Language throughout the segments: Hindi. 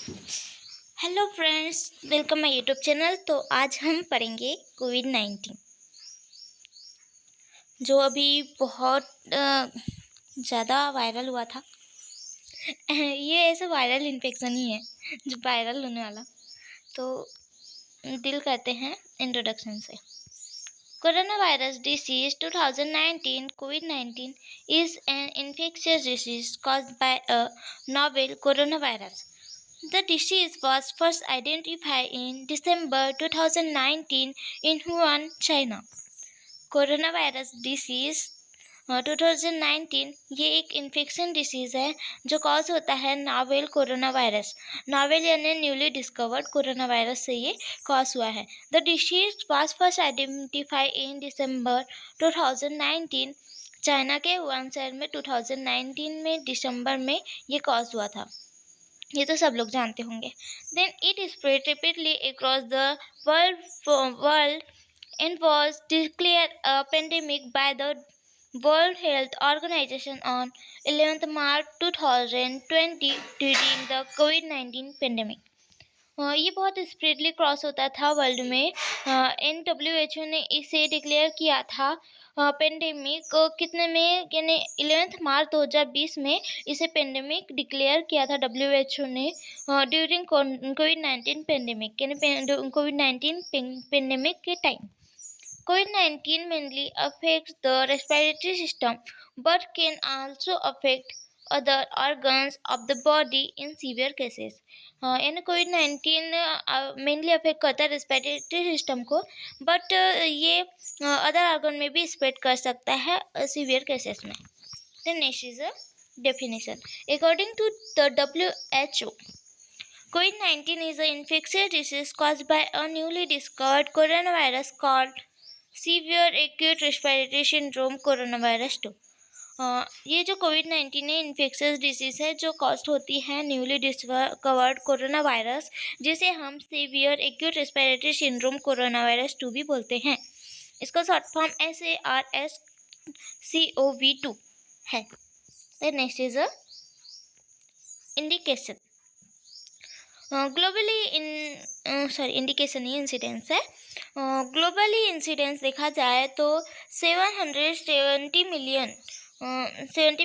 Hello friends, welcome my YouTube channel. तो आज हम पढ़ेंगे कोविड-19, जो अभी बहुत ज़्यादा वायरल हुआ था। ये ऐसा वायरल इन्फेक्शन ही है जो वायरल होने वाला। तो डील करते हैं इंट्रोडक्शन से। Corona virus disease 2019 COVID-19 is an infectious disease caused by a novel coronavirus. The disease was first identified in December 2019 in Wuhan, China. Corona virus disease 2019 ये एक इन्फेक्शन डिसीज़ है जो कॉज होता है नावेल कोरोना वायरस। नावेल यानी न्यूली डिस्कवर्ड कोरोना वायरस से ये कॉज हुआ है। The disease was first identify in December 2019। China के वुहान शहर में 2019 में दिसंबर में ये कॉज हुआ था। ये तो सब लोग जानते होंगे। Then it spread rapidly across the world and was declared a pandemic by the World Health Organization on 11th March 2020 during the COVID-19 pandemic. ये बहुत स्प्रेडली क्रॉस होता था वर्ल्ड में। WHO ने इसे डिक्लेयर किया था पेंडेमिक कितने में, यानी 11 मार्च 2020 में इसे पेंडेमिक डिक्लेयर किया था WHO ने ड्यूरिंग कोविड-19 पेंडेमिक, यानी कोविड-19 पेंडेमिक के time. COVID-19 mainly affects the respiratory system but can also affect other organs of the body in severe cases. यानी COVID-19 मेनली अफेक्ट करता है रेस्पिरेटरी सिस्टम को, बट ये अदर ऑर्गन में भी स्प्रेड कर सकता है सीवियर केसेस में। Then next is a definition. According to the WHO, COVID-19 is an infectious disease caused by a newly discovered coronavirus called severe acute respiratory syndrome corona virus 2। ये जो कोविड-19 है इन्फेक्शियस डिसीज़ है जो कॉज्ड होती है न्यूली डिस्कवर्ड कोरोना वायरस, जिसे हम severe acute respiratory syndrome corona virus 2 भी बोलते हैं। इसका शॉर्ट फॉर्म SARS-CoV-2 है। Next is a indication. Globally indication he incidence है। ग्लोबली इंसिडेंस देखा जाए तो 70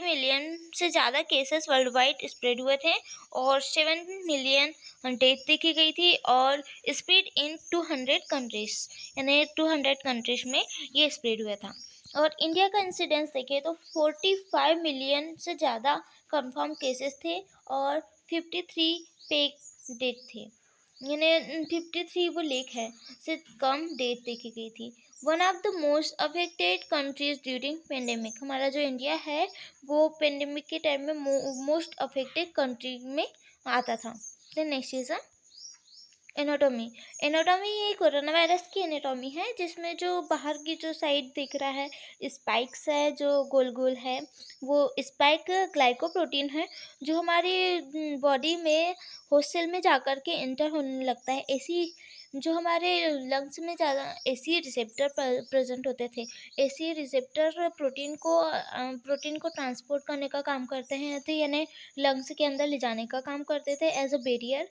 मिलियन से ज़्यादा केसेस वर्ल्ड वाइड स्प्रेड हुए थे और 7 मिलियन डेथ देखी गई थी और स्प्रेड इन 200 कंट्रीज, यानी 200 कंट्रीज में ये स्प्रेड हुआ था। और इंडिया का इंसिडेंस देखें तो 45 मिलियन से ज़्यादा कंफर्म केसेस थे और 53 पेक डेथ थे, यानी 53 वो लेख है से कम डेथ देखी गई थी। One of the most affected countries during pandemic, हमारा जो इंडिया है वो पेंडेमिक के टाइम में मोस्ट अफेक्टेड कंट्री में आता था। Then next is anatomy. Anatomy ये कोरोना वायरस की एनाटॉमी है, जिसमें जो बाहर की जो साइड दिख रहा है स्पाइक्स है जो गोल गोल है, वो स्पाइक ग्लाइकोप्रोटीन है जो हमारी बॉडी में होस्ट सेल में जाकर के एंटर होने लगता है। ऐसी जो हमारे लंग्स में ज़्यादा एसी रिसेप्टर प्रेजेंट होते थे, एसी रिसेप्टर प्रोटीन को ट्रांसपोर्ट करने का काम करते हैं, तो यानी लंग्स के अंदर ले जाने का काम करते थे एज अ बैरियर।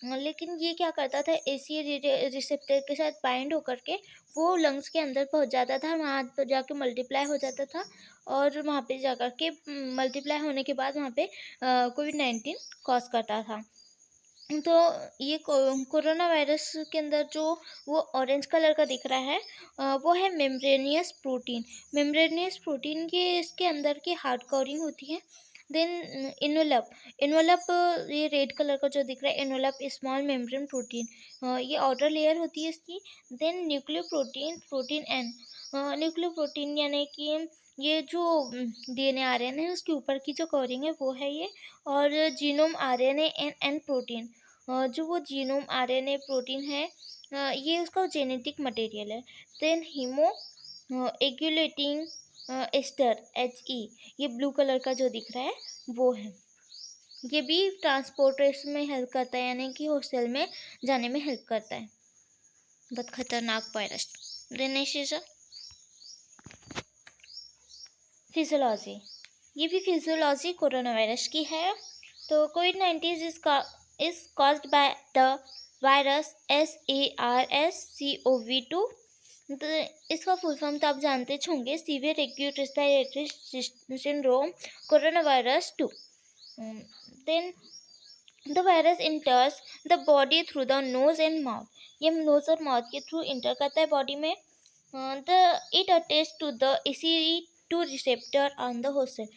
लेकिन ये क्या करता था, एसी रिसेप्टर के साथ बाइंड होकर के वो लंग्स के अंदर पहुंच जाता था, वहाँ पर जाके मल्टीप्लाई हो जाता था और वहाँ पे जाकर के मल्टीप्लाई होने के बाद वहाँ पे कोविड-19 कॉज करता था। तो ये कोरोना वायरस के अंदर जो वो ऑरेंज कलर का दिख रहा है वो है मेम्ब्रेनियस प्रोटीन। मेम्ब्रेनियस प्रोटीन के इसके अंदर की हार्ड कवरिंग होती है। देन इन्वेलप ये रेड कलर का जो दिख रहा है इन्वेलप स्मॉल मेम्ब्रेन प्रोटीन, ये आउटर लेयर होती है इसकी। Then nucleo protein N, nucleo protein यानी कि ये जो डीएनए आरएनए है उसके ऊपर की जो कवरिंग है वो है ये। और जीनोम आरएनए एन प्रोटीन, जो वो जीनोम आरएनए प्रोटीन है ये उसका जेनेटिक मटेरियल है। देन हीमो एग्यूलेटिंग एस्टर HE, ये ब्लू कलर का जो दिख रहा है वो है। ये भी ट्रांसपोर्टेशन में हेल्प करता है, यानी कि हॉस्टल में जाने में हेल्प करता है। बहुत खतरनाक वायरस। देन फिजियोलॉजी, ये भी फिजियोलॉजी कोरोना वायरस की है। तो कोविड-19 इसका is caused by the virus SARS-CoV-2। तो इसका फुल फॉर्म तो आप जानते होंगे, severe acute respiratory syndrome corona virus 2। Then the virus enters the body through the nose and mouth. ये नोज और माउथ के थ्रू इंटर करता है बॉडी में। The it attach to the ACE2 receptor on the host cell.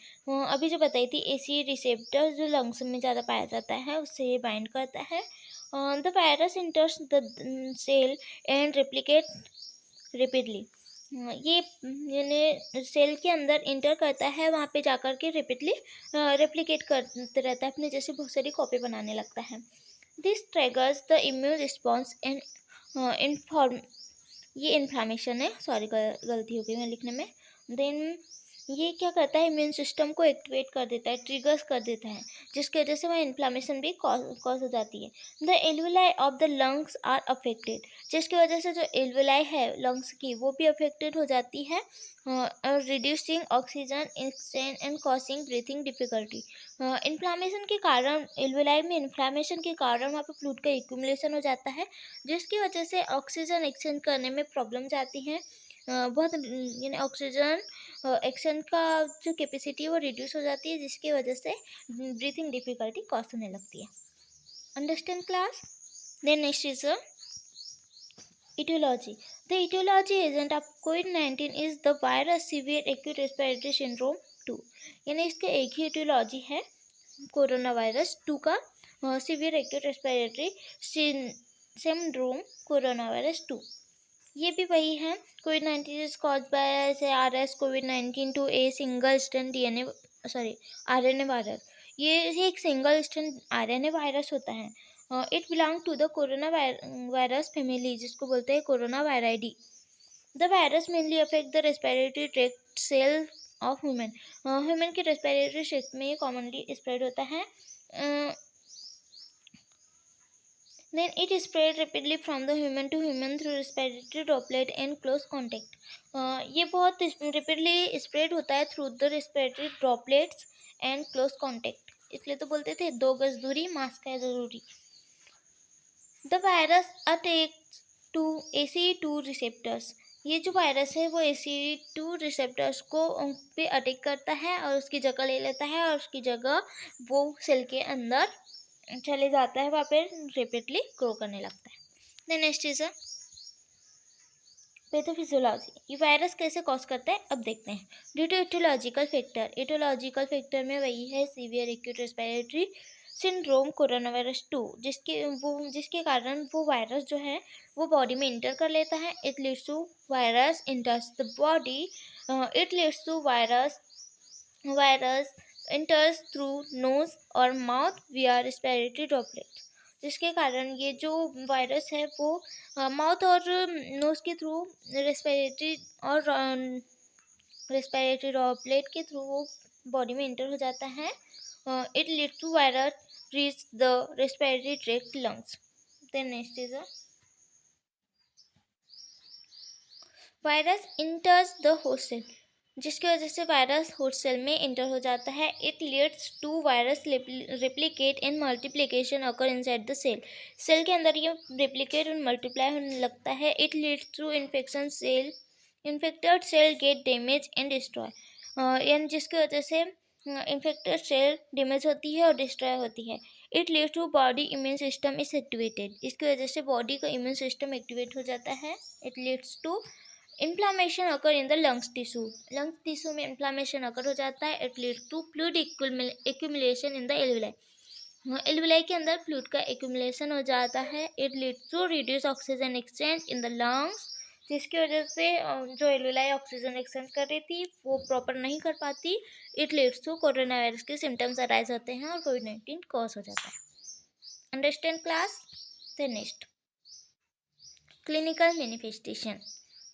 अभी जो बताई थी ACE रिसेप्टर जो लंग्स में ज़्यादा पाया जाता है उससे ये बाइंड करता है। The virus enters the cell and replicate repeatedly. ये यानी सेल के अंदर इंटर करता है, वहाँ पे जाकर के रिपीटली रेप्लिकेट करते रहता है, अपने जैसे बहुत सारी कॉपी बनाने लगता है। This triggers the immune response and inform ये इन्फ्लामेशन है, सॉरी गलती हो गई मैं लिखने में। देन ये क्या करता है, इम्यून सिस्टम को एक्टिवेट कर देता है, ट्रिगर्स कर देता है, जिसकी वजह से वह इन्फ्लामेशन भी कॉज हो जाती है। The alveoli of the lungs are affected, जिसकी वजह से जो एल्विलाई है लंग्स की वो भी अफेक्टेड हो जाती है, और reducing oxygen exchange and causing breathing difficulty. Inflammation के कारण, एल्विलाई में इन्फ्लामेशन के कारण वहाँ पर फ्लूइड का एक्यूमुलेशन हो जाता है, जिसकी वजह से ऑक्सीजन एक्सचेंज करने में प्रॉब्लम्स आती हैं। बहुत यानी ऑक्सीजन एक्सचेंज का जो कैपेसिटी है वो रिड्यूस हो जाती है, जिसकी वजह से ब्रीथिंग डिफिकल्टी कॉज होने लगती है। Understand class? Then next is etiology. The etiology agent of COVID-19 is the virus severe acute respiratory syndrome 2। यानी इसका एक ही etiology है कोरोना वायरस 2 का, severe acute respiratory syndrome corona virus 2। ये भी वही है, कोविड-19 इज कॉज बाय से RS कोविड-19 to a single strand DNA sorry RNA virus. ये एक सिंगल स्ट्रैंड RNA वायरस होता है। It belong to the corona virus family, जिसको बोलते हैं corona viridae. The virus mainly affect the respiratory tract cell of human. Human के रेस्पिरेटरी ट्रैक्ट में ये कॉमनली स्प्रेड होता है। Then it is spread rapidly from the human to human through respiratory droplet and close contact। ये बहुत rapidly spread होता है through the respiratory droplets and close contact, इसलिए तो बोलते थे 2 गज दूरी मास्क है ज़रूरी। The virus attacks to ACE2 receptors। ये जो वायरस है वो ACE2 रिसेप्टर्स को पे अटैक करता है और उसकी जगह ले लेता है, और उसकी जगह वो सेल के अंदर चले जाता है, वहाँ पे रेपिडली ग्रो करने लगता है। Then next is pathophysiology. ये वायरस कैसे कॉज करता है अब देखते हैं। Due to etiological factor, etiological factor में वही है severe acute respiratory syndrome corona virus 2, जिसके कारण वो वायरस जो है वो बॉडी में इंटर कर लेता है। It leads to virus enters the body, it leads to virus enters through nose और mouth via respiratory droplet, जिसके कारण ये जो वायरस है वो माउथ और नोज के थ्रू रेस्पिरेटरी और रेस्पिरेटरी ड्रॉपलेट के थ्रू वो बॉडी में इंटर हो जाता है। It lead to virus reach the respiratory tract lungs. Then next is virus enters the host cell, जिसकी वजह से वायरस होस्ट सेल में इंटर हो जाता है। It leads to virus replicate and multiplication occur inside the cell, cell के अंदर ये रेप्लिकेट और मल्टीप्लाई होने लगता है। It leads to infection cell, infected cell get damage and destroy, यानी जिसकी वजह से इन्फेक्टेड सेल डैमेज होती है और डिस्ट्रॉय होती है। It leads to body immune system is activated, इसकी वजह से बॉडी का इम्यून सिस्टम एक्टिवेट हो जाता है। It leads to inflammation occur in the lungs tissue में इन्फ्लामेशन अकर हो जाता है। It lead to fluid accumulation in the alveoli, alveoli के अंदर फ्लूइड का एक्यूमुलेशन हो जाता है। It lead to reduce oxygen exchange in the lungs, जिसकी वजह से जो एल्विलाई ऑक्सीजन एक्सचेंज कर रही थी वो प्रॉपर नहीं कर पाती। It leads to corona virus के सिम्टम्स अराइज होते हैं और कोविड-19 कॉज हो जाता है। Understand class? Then next clinical manifestation,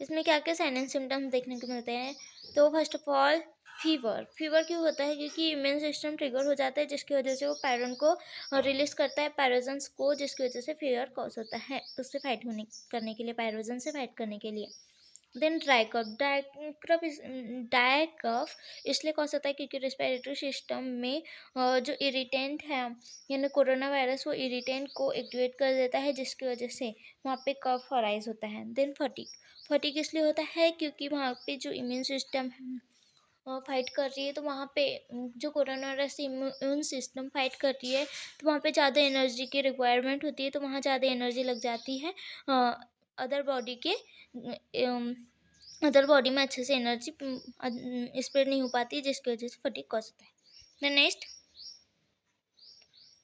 इसमें क्या क्या साइन एंड सिम्टम्स देखने को मिलते हैं। तो फर्स्ट ऑफ ऑल फीवर क्यों होता है, क्योंकि इम्यून सिस्टम ट्रिगर हो जाता है, जिसकी वजह से वो पायरन को रिलीज करता है, पायरोजन्स को, जिसकी वजह से फीवर कॉज होता है उससे फाइट करने के लिए, पायरोजन से फाइट करने के लिए। देन ड्राई कफ इसलिए कॉज होता है क्योंकि रेस्पिरेटरी सिस्टम में जो इरिटेंट है यानी कोरोना वायरस वो इरिटेंट को एक्टिवेट कर देता है, जिसकी वजह से वहाँ पे कफ अराइज होता है। देन फटीग, फटीग इसलिए होता है क्योंकि वहाँ पे जो इम्यून सिस्टम फाइट कर रही है, तो वहाँ पे जो कोरोना वायरस से इम्यून सिस्टम फाइट कर रही है, तो वहाँ पे ज़्यादा एनर्जी की रिक्वायरमेंट होती है, तो वहाँ ज़्यादा एनर्जी लग जाती है अदर बॉडी के अदर बॉडी में अच्छे से एनर्जी स्प्रेड नहीं हो पाती, जिसकी वजह से फटीग कॉज होता है। Then next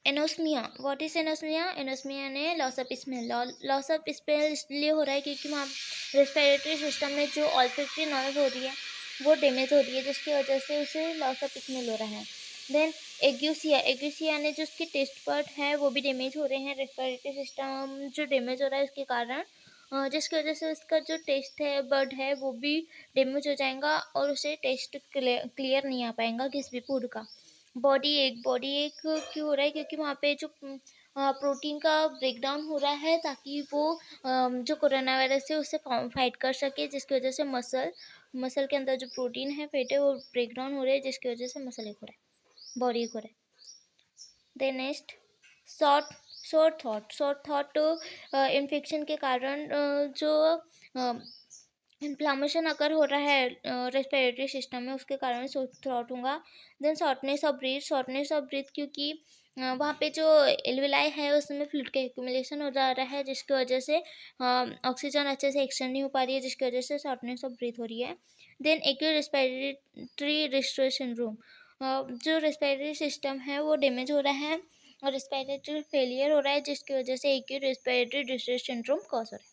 anosmia. What is anosmia? Anosmia ने loss of smell, loss of smell इसलिए हो रहा है क्योंकि वहाँ रेस्पिरेटरी सिस्टम में जो ऑल्फैक्टरी नर्व हो रही है वो डैमेज हो रही है, जिसकी वजह से उसे लॉस ऑफ स्मेल हो रहा है। देन एग्यूसिया, एग्यूसिया ने जो उसके टेस्ट बर्ड है वो भी डैमेज हो रहे हैं, रेस्पिरेटरी सिस्टम जो डैमेज हो रहा है उसके कारण, जिसकी वजह से उसका जो टेस्ट है बर्ड है वो भी डैमेज हो जाएगा और उसे टेस्ट क्लियर नहीं आ पाएगा किसी भी फूड का। बॉडी एक क्यों हो रहा है? क्योंकि वहाँ पे जो प्रोटीन का ब्रेकडाउन हो रहा है, ताकि वो जो कोरोना वायरस है उससे फाइट कर सके, जिसकी वजह से मसल के अंदर जो प्रोटीन है फैट है वो ब्रेकडाउन हो रहे हैं, जिसकी वजह से मसल एक हो रहा है, बॉडी एक हो रहा है। Then next short short thought infection के कारण जो इन्फ्लामेशन अगर हो रहा है रेस्पिरेटरी सिस्टम में, उसके कारण सोर थ्रोट होगा। देन शॉर्टनेस ऑफ ब्रीथ क्योंकि वहाँ पे जो एल्विलाई है उसमें फ्लूइड का एक्यूमुलेशन हो जा रहा है, जिसकी वजह से ऑक्सीजन अच्छे से एक्सचेंज नहीं हो पा रही है, जिसकी वजह से शॉर्टनेस ऑफ ब्रीथ हो रही है। Then acute respiratory distress syndrome, जो रेस्पिरेटरी सिस्टम है वो डैमेज हो रहा है और रेस्पिरेटरी फेलियर हो रहा है, जिसकी वजह से acute respiratory distress syndrome cause हो रहा है।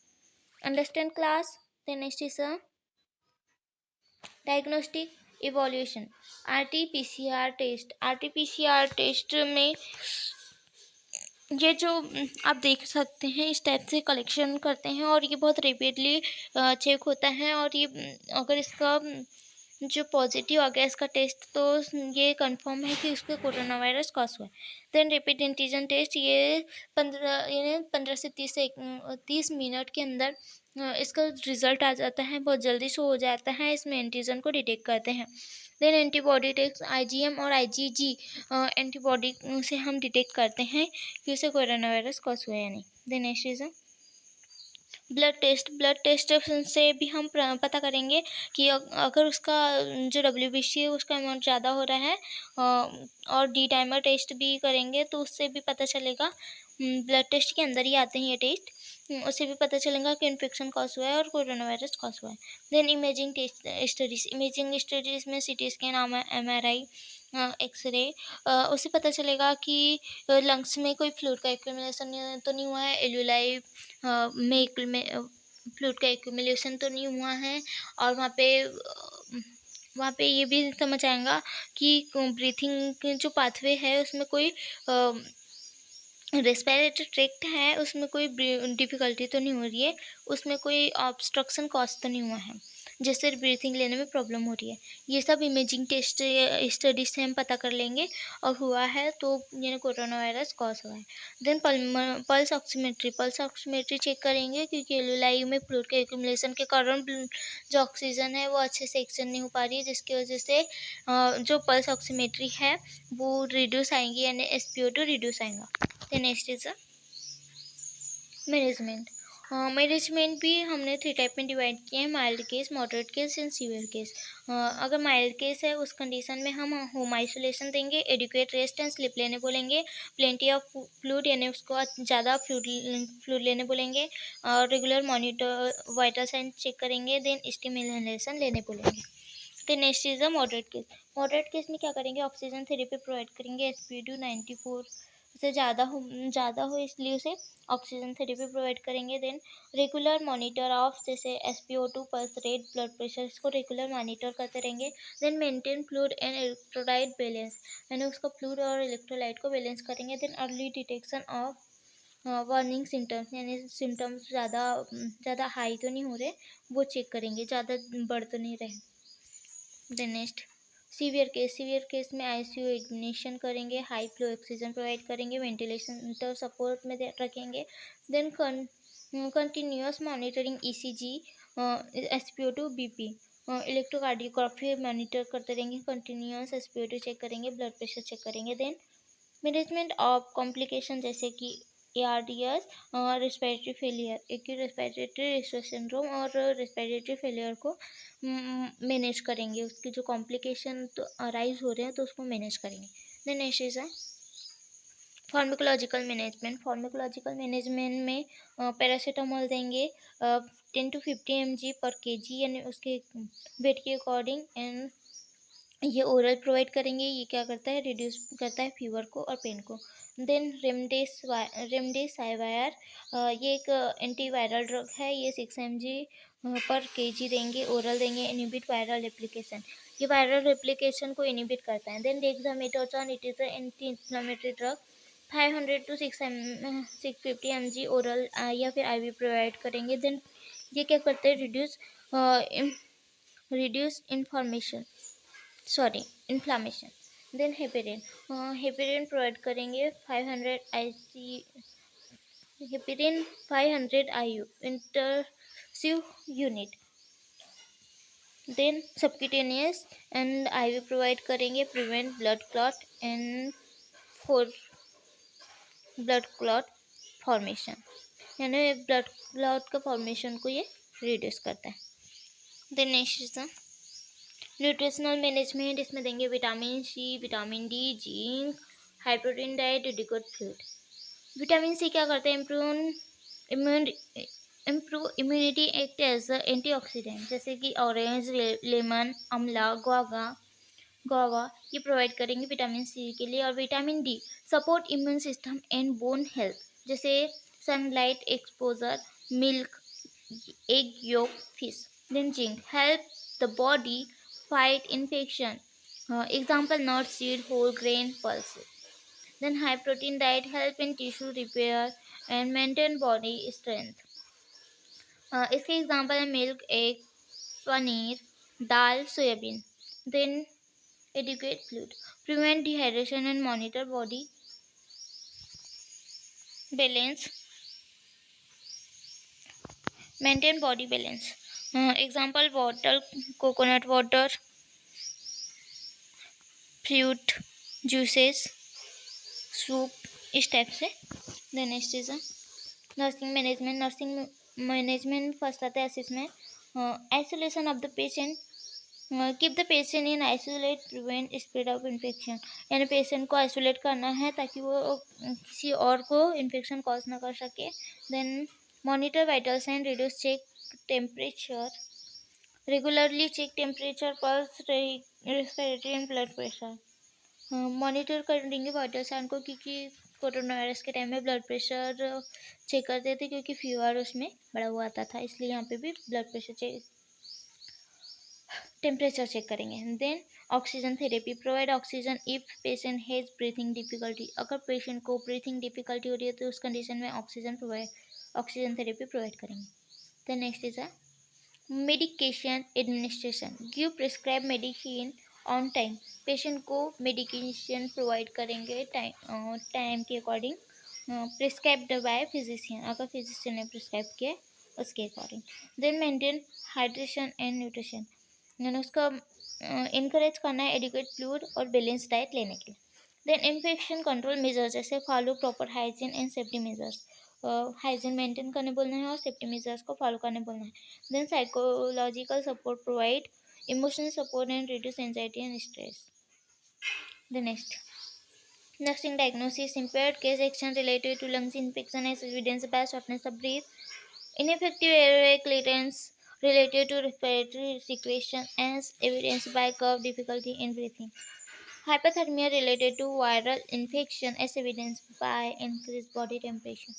Understand class? The next is a diagnostic evaluation. RT-PCR test में ये जो आप देख सकते हैं इस टाइप से कलेक्शन करते हैं और ये बहुत रेपिडली चेक होता है, और ये अगर इसका जो पॉजिटिव आ गया इसका टेस्ट, तो ये कंफर्म है कि उसको कोरोना वायरस कॉज हुआ है। देन रैपिड एंटीजन टेस्ट, ये 15 से 30 मिनट के अंदर इसका रिजल्ट आ जाता है, बहुत जल्दी शो हो जाता है, इसमें एंटीजन को डिटेक्ट करते हैं। देन एंटीबॉडी टेस्ट, आईजीएम और आईजीजी एंटीबॉडी से हम डिटेक्ट करते हैं कि उसे कोरोना वायरस कॉज हुआ है या नहीं। Then next is blood test से भी हम पता करेंगे कि अगर उसका जो डब्ल्यूबीसी है उसका अमाउंट ज़्यादा हो रहा है, और डी टाइमर टेस्ट भी करेंगे तो उससे भी पता चलेगा, ब्लड टेस्ट के अंदर ही आते हैं ये टेस्ट, उससे भी पता चलेगा कि इन्फेक्शन कॉज हुआ है और कोरोना वायरस कॉज हुआ है। Then imaging test imaging studies में सीटी स्कैन, एमआरआई, एक्सरे, उससे पता चलेगा कि लंग्स में कोई फ्लूइड का एक्यूमुलेशन तो नहीं हुआ है, एल्यूलाई में फ्लूइड का एक्यूमुलेशन तो नहीं हुआ है, और वहाँ पे ये भी समझ आएगा कि ब्रीथिंग जो पाथवे है उसमें कोई रेस्पिरेटरी ट्रैक्ट है उसमें कोई डिफ़िकल्टी तो नहीं हो रही है, उसमें कोई ऑब्स्ट्रक्शन कॉज तो नहीं हुआ है जिससे ब्रीथिंग लेने में प्रॉब्लम हो रही है। ये सब इमेजिंग टेस्ट स्टडीज से हम पता कर लेंगे, और हुआ है तो ये कोरोना वायरस कॉज हुआ है। देन पल्स ऑक्सीमेट्री चेक करेंगे, क्योंकि एलुलाई में फ्लूइड के एक्यूमुलेशन के कारण जो ऑक्सीजन है वो अच्छे से एक्सचेंज नहीं हो पा रही है, जिसकी वजह से जो पल्स ऑक्सीमेट्री है वो रिड्यूस आएंगी, यानी SpO2 रिड्यूस आएगा। Then next is management. Management भी हमने 3 टाइप में डिवाइड किए हैं, mild case, moderate case and severe case. अगर माइल्ड केस है उस कंडीशन में हम होम आइसोलेशन देंगे, एडिक्वेट रेस्ट एंड स्लिप लेने बोलेंगे, प्लेंटी ऑफ फ्लूइड यानी उसको ज़्यादा फ्लूइड लेने बोलेंगे, और regular monitor vital sign check करेंगे, देन स्टीम इनहेलेशन लेने बोलेंगे। Then next is a moderate case में क्या करेंगे, ऑक्सीजन थेरेपी प्रोवाइड करेंगे, SpO2 94 से ज़्यादा हो इसलिए उसे ऑक्सीजन थेरेपी प्रोवाइड करेंगे। देन रेगुलर मॉनिटर ऑफ जैसे SpO2, pulse rate, blood pressure, इसको रेगुलर मॉनिटर करते रहेंगे। Then maintain fluid and electrolyte balance, यानी उसका फ्लूइड और इलेक्ट्रोलाइट को बैलेंस करेंगे। Then early detection of warning symptoms, यानी सिम्टम्स ज़्यादा हाई तो नहीं हो रहे वो चेक करेंगे, ज़्यादा बढ़ तो नहीं रहे। देन नेक्स्ट सीवियर केस में ICU एडमिशन करेंगे, हाई फ्लो ऑक्सीजन प्रोवाइड करेंगे, वेंटिलेशन सपोर्ट में रखेंगे। Then continuous monitoring ECG SpO2 BP, electrocardiography monitor करते रहेंगे, कंटिन्यूस SpO2 चेक करेंगे, ब्लड प्रेशर चेक करेंगे। देन मैनेजमेंट ऑफ कॉम्प्लिकेशन जैसे कि ARDS, respiratory failure, acute respiratory distress syndrome और रेस्पिरेटरी फेलियर को मैनेज करेंगे, उसकी जो कॉम्प्लिकेशन तो अराइज हो रहे हैं तो उसको मैनेज करेंगे। Then next is pharmacological management में पैरासीटामोल देंगे 10 to 50 mg पर kg, यानी उसके वेट के अकॉर्डिंग, एंड ये ओरल प्रोवाइड करेंगे। ये क्या करता है, रिड्यूस करता है फीवर को और पेन को। देन रेमडेसिविर, ये एक एंटीवायरल ड्रग है, ये 6 mg पर kg देंगे, ओरल देंगे। इनिबिट वायरल एप्लीकेशन, ये वायरल रेप्लिकेशन को इनिबिट करता है। Then dexamethasone, it is anti inflammatory drug, 500 to 650 mg oral या फिर IV प्रोवाइड करेंगे। देन ये क्या करते हैं, reduce inflammation. Then heparin provide करेंगे 500 IU intensive unit. Then subcutaneous and IV provide करेंगे, prevent blood clot and for blood clot formation, यानी ब्लड क्लॉट का फॉर्मेशन को ये रिड्यूस करता है। Then next is the nutritional management, इसमें देंगे vitamin C, vitamin D, zinc, high protein diet, adequate fluid. Vitamin C क्या करते हैं, improve immunity, act as a antioxidant, जैसे कि ऑरेंज, लेमन, आंवला, गुआवा, ये प्रोवाइड करेंगे विटामिन C के लिए। और vitamin D support immune system and bone health, जैसे sunlight exposure, milk, egg yolk, fish. Then zinc help the body fight infection. Example nuts, seed, whole grain, pulses. Then high protein diet help in tissue repair and maintain body strength. इसके एग्जाम्पल है मिल्क, एग, पनीर, दाल, soybean. Then adequate fluid prevent dehydration and monitor body balance, maintain body balance. Example bottle coconut water, fruit juices, soup, इस टाइप से। Then next is nursing management first आता है इसमें isolation of the patient, keep the patient in isolate, prevent spread of infection, यानी पेशेंट को आइसोलेट करना है ताकि वो किसी और को इन्फेक्शन कॉज ना कर सके। Then monitor vital sign, reduce check temperature, regularly check temperature, pulse, respiratory and blood pressure. Monitor करेंगे वाइटल साइन को, क्योंकि कोरोना वायरस के टाइम में ब्लड प्रेशर चेक करते थे, क्योंकि फीवर उसमें बड़ा हुआ आता था, इसलिए यहाँ पे भी blood pressure check, temperature check करेंगे। Then oxygen therapy, provide oxygen if patient has breathing difficulty, अगर पेशेंट को ब्रीथिंग डिफिकल्टी हो रही है तो उस कंडीशन में ऑक्सीजन थेरेपी प्रोवाइड करेंगे। Then next is medication administration, give prescribe medicine on time, patient को मेडिकेशन प्रोवाइड करेंगे टाइम के अकॉर्डिंग, प्रिस्क्राइब्ड बाय फिजिशियन, अगर फिजिशियन ने प्रिस्क्राइब किया उसके according. Then maintain hydration and nutrition, यानी उसका इनकरेज करना है एडिक्वेट फ्लूइड और बैलेंस डाइट लेने के लिए। देन इन्फेक्शन कंट्रोल मेजर्स, जैसे follow proper hygiene and safety measures, hygiene maintain करने बोलना है और सेफ्टी मेजर्स को फॉलो करने बोलना है। Then psychological support, provide emotional support and reduce anxiety and stress. The next nursing diagnosis, impaired case action related to lungs infection as evidenced by shortness of breath, ineffective airway clearance related to respiratory secretion as evidenced by cough, difficulty in breathing, hypothermia related to viral infection as evidenced by increased body temperature,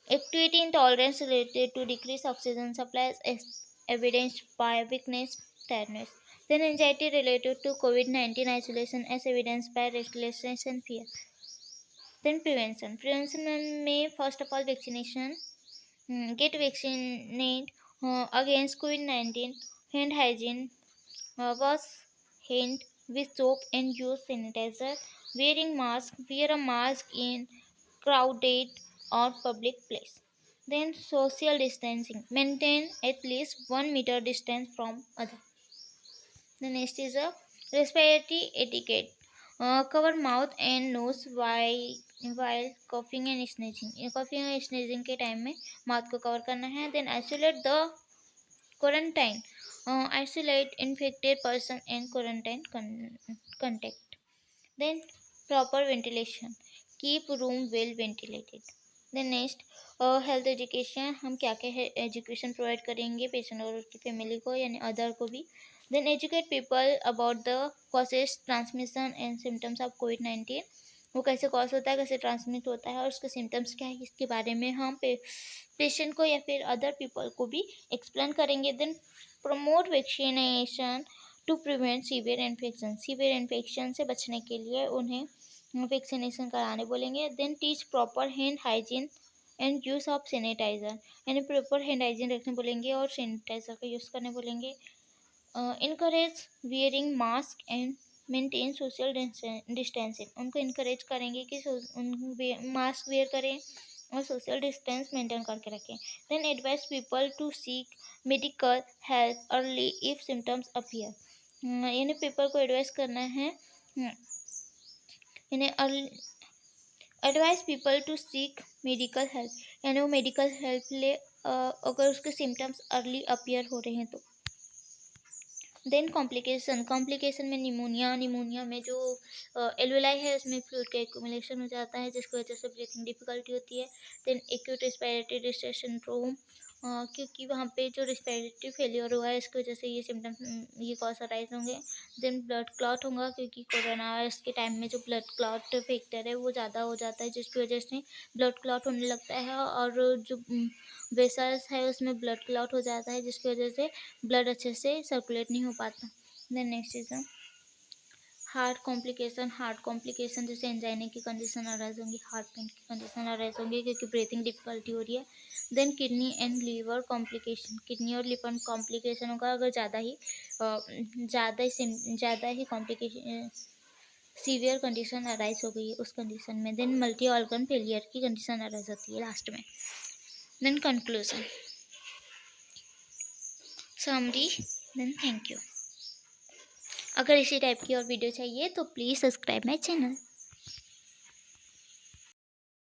activity intolerance related to decreased oxygen supply as evidenced by weakness, tiredness. Then anxiety related to COVID-19 isolation as evidenced by restlessness and fear. Then prevention. Prevention में first of all vaccination. Get vaccinated against COVID-19. Hand hygiene. Wash hand with soap and use sanitizer. Wearing mask. Wear a mask in crowded or public place. Then social distancing, maintain at least 1 meter distance from other. The next is a respiratory etiquette. Cover mouth and nose while coughing and sneezing. ये coughing और sneezing के टाइम में माउथ को कवर करना है. Then isolate the quarantine. Isolate infected person and quarantine contact. Then proper ventilation. Keep room well ventilated. Then next health education. हम क्या क्या है एजुकेशन प्रोवाइड करेंगे पेशेंट और उसकी फैमिली को यानी अदर को भी. Then educate people about the causes transmission and symptoms of कोविड-19. वो कैसे कॉज होता है, कैसे ट्रांसमिट होता है और उसके सिम्टम्स क्या है, इसके बारे में हम पेशेंट को या फिर अदर पीपल को भी एक्सप्लेन करेंगे. Then promote vaccination to prevent severe infection. Severe infection से बचने के लिए उन्हें वैक्सीनेशन कराने बोलेंगे. Then teach proper hand hygiene and use of sanitiser. यानी प्रॉपर हैंड हाइजीन रखने बोलेंगे और सैनिटाइज़र का यूज़ करने बोलेंगे. Encourage wearing mask and maintain social distancing. उनको इनकरेज करेंगे कि मास्क वेयर करें और सोशल डिस्टेंस मेंटेन करके रखें. Then advise people to seek medical help early if symptoms appear. यानी पीपल को एडवाइस करना है यानी advise people to seek medical help. यानी वो मेडिकल हेल्प ले अगर उसके सिम्टम्स अर्ली अपीयर हो रहे हैं तो. देन कॉम्प्लिकेशन में निमोनिया में जो एल्वेलाई है उसमें फ्लूइड का एक्यूमुलेशन हो जाता है जिसकी वजह से ब्रीथिंग डिफिकल्टी होती है. Then acute respiratory distress syndrome, क्योंकि वहाँ पे जो रेस्पिरेटरी फेलियर हुआ है इसकी वजह से ये सिम्टम्स ये कॉज अराइज होंगे. देन ब्लड क्लॉट होगा क्योंकि कोरोना वायरस के टाइम में जो ब्लड क्लॉट फैक्टर है वो ज़्यादा हो जाता है जिसकी वजह से ब्लड क्लॉट होने लगता है और जो वेसल्स है उसमें ब्लड क्लॉट हो जाता है जिसकी वजह से ब्लड अच्छे से सर्कुलेट नहीं हो पाता. Then next is heart complication जैसे एंजाइना की कंडीशन अराइज होंगी, हार्ट पेन की कंडीशन अराइज होंगी क्योंकि ब्रीथिंग डिफिकल्टी हो रही है. देन kidney and liver complication, kidney और लिवर कॉम्प्लिकेशन होगा अगर ज़्यादा ही कॉम्प्लिकेशन सीवियर कंडीशन अराइज हो गई है उस कंडीशन में. देन मल्टी ऑर्गन फेलियर की कंडीशन अराइज होती है लास्ट में. Then conclusion summary. Then thank you. अगर इसी टाइप की और वीडियो चाहिए तो प्लीज़ सब्सक्राइब माई चैनल.